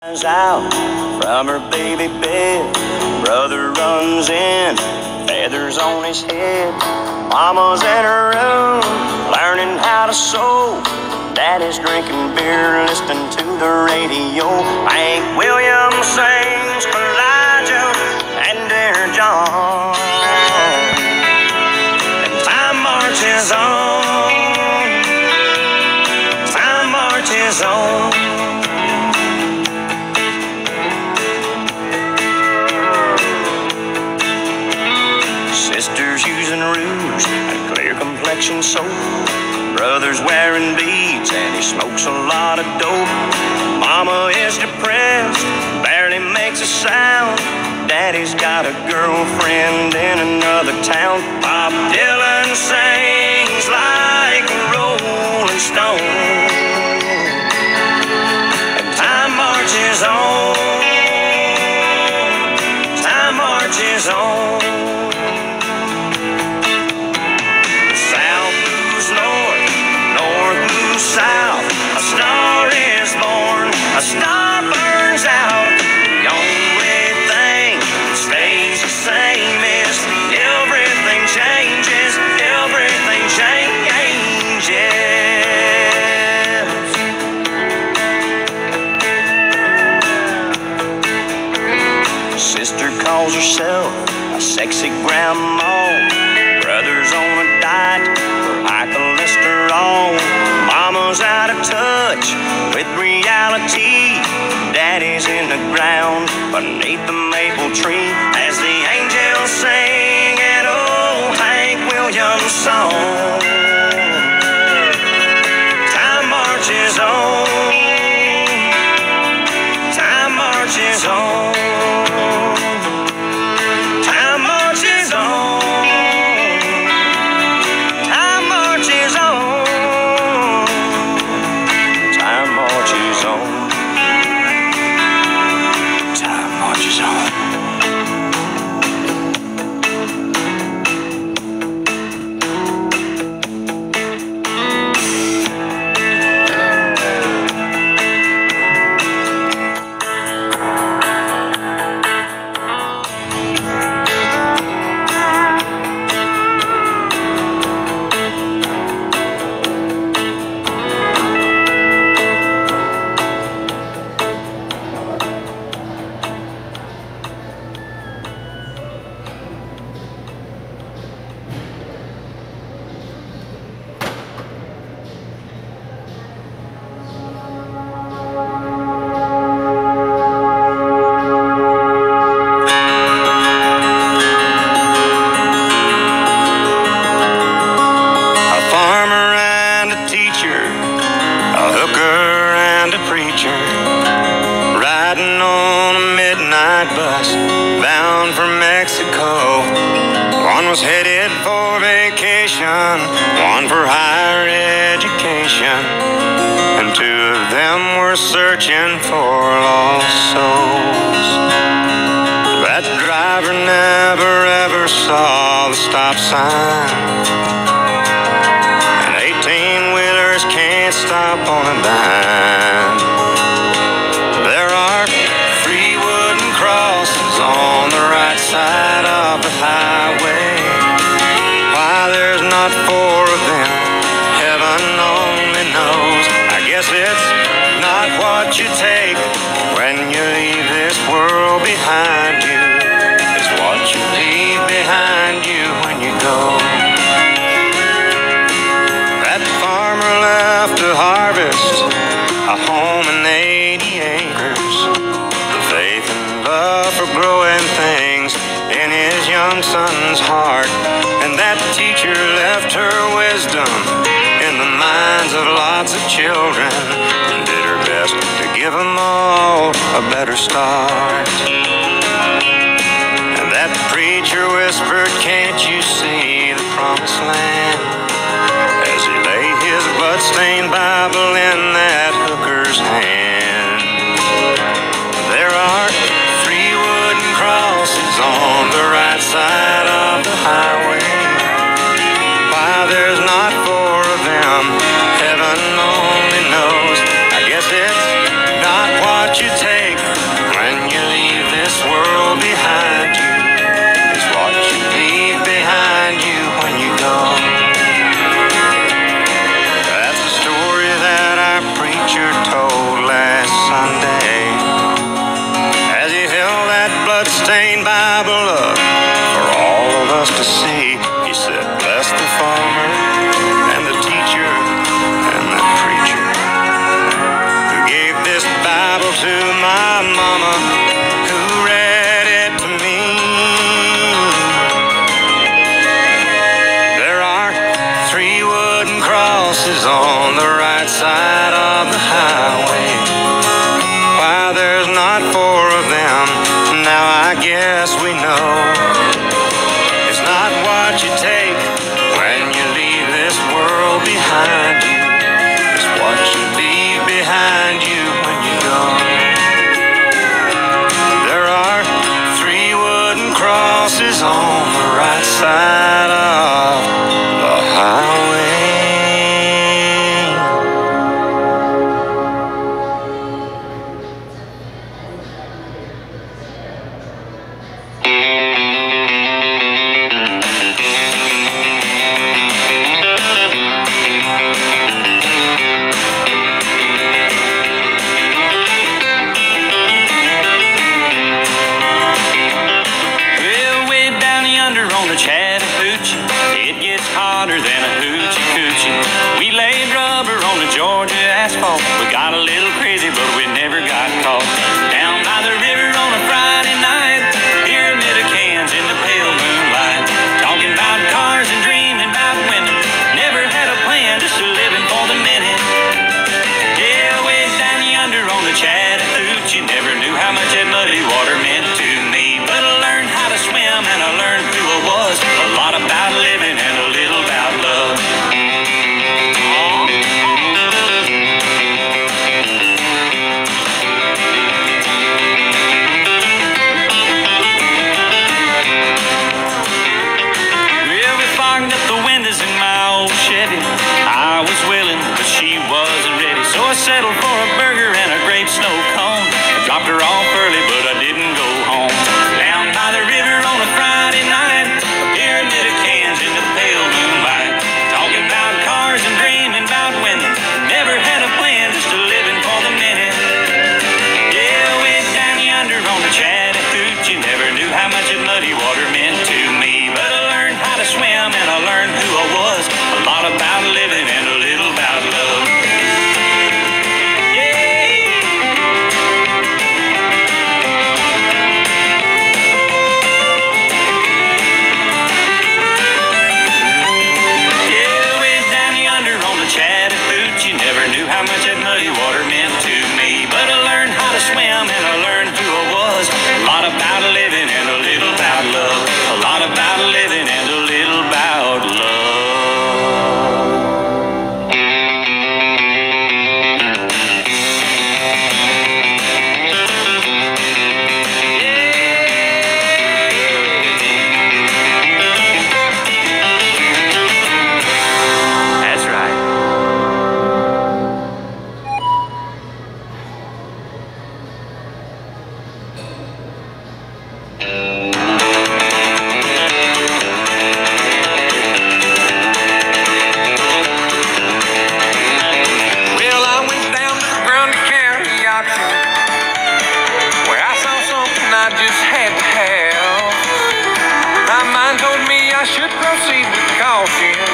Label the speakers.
Speaker 1: Out from her baby bed, brother runs in, feathers on his head. Mama's in her room, learning how to sew. Daddy's drinking beer, listening to the radio. Hank Williams sings Elijah and Dear John. And time marches on, time marches on. Sisters using rouge and clear complexion soap. Brother's wearing beads and he smokes a lot of dope. Mama is depressed, barely makes a sound. Daddy's got a girlfriend in another town. Bob Dylan sings like a rolling stone. And time marches on, time marches on. South, a star is born, a star burns out. The only thing that stays the same is everything changes, everything changes. Sister calls herself a sexy grandma. Brother's on a diet for high cholesterol. Mama's out of touch with reality. Daddy's in the ground beneath the maple tree as the angels sing an old Hank Williams song. Time marches on, time marches on, time marches on. Headed for vacation, one for higher education, and two of them were searching for lost souls. That driver never ever saw the stop sign, and 18-wheelers can't stop on a dime. There are 3 wooden crosses on the right side of the highway. There's not 4 of them, heaven only knows. I guess it's not what you take when you leave this world behind you. It's what you leave behind you when you go. That farmer left to harvest a home and 80 acres. The faith and love for growing things in his young son's heart. And that teacher left her wisdom in the minds of lots of children and did her best to give them all a better start. And that preacher whispered, "Can't you see the promised land?" as he laid his blood-stained Bible in that hooker's hand. There are 3 wooden crosses on the right side of the highway. Why there's not 4 of them, heaven only knows. I guess it's not what you take
Speaker 2: should proceed with caution.